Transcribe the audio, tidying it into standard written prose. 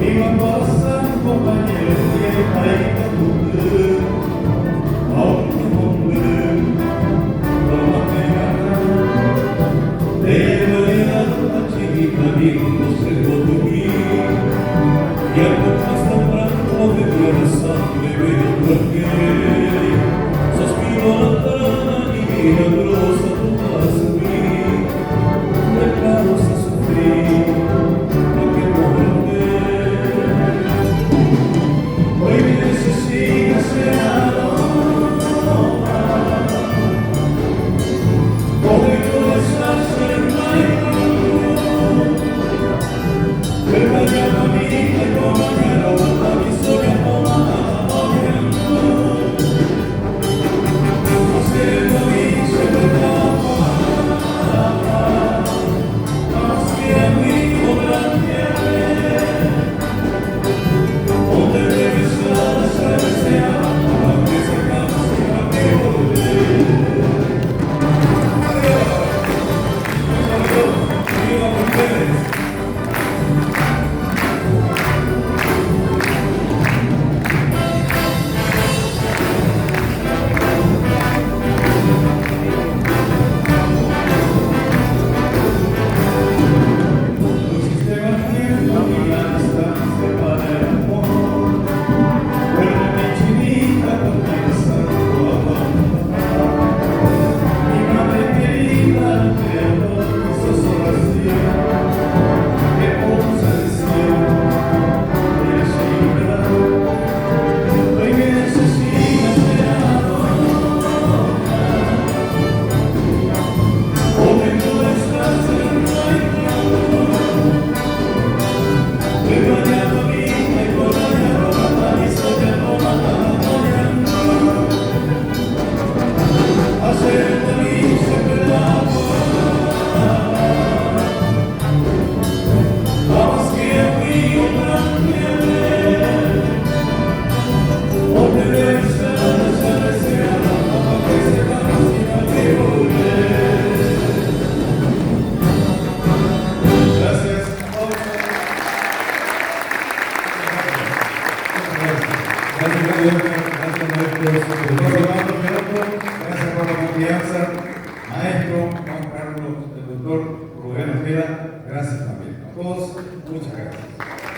이만 벗은 꽃만일 뒤에 바래있던 꿈들 없는 몸들은 너만 내가 내 머리 나도 같이 있다니 곳을 모두기 약속한 사랑 모두 sangre veo porque sospiro la trama y milagrosa tu vas a mí dejaros a sufrir lo que morder hoy me necesitas sea porque tú estás en mi mundo pero mañana a mí te comerá a mi sola Gracias por la confianza, maestro Juan Carlos, el doctor Rubén Ojeda, gracias también a todos, muchas gracias.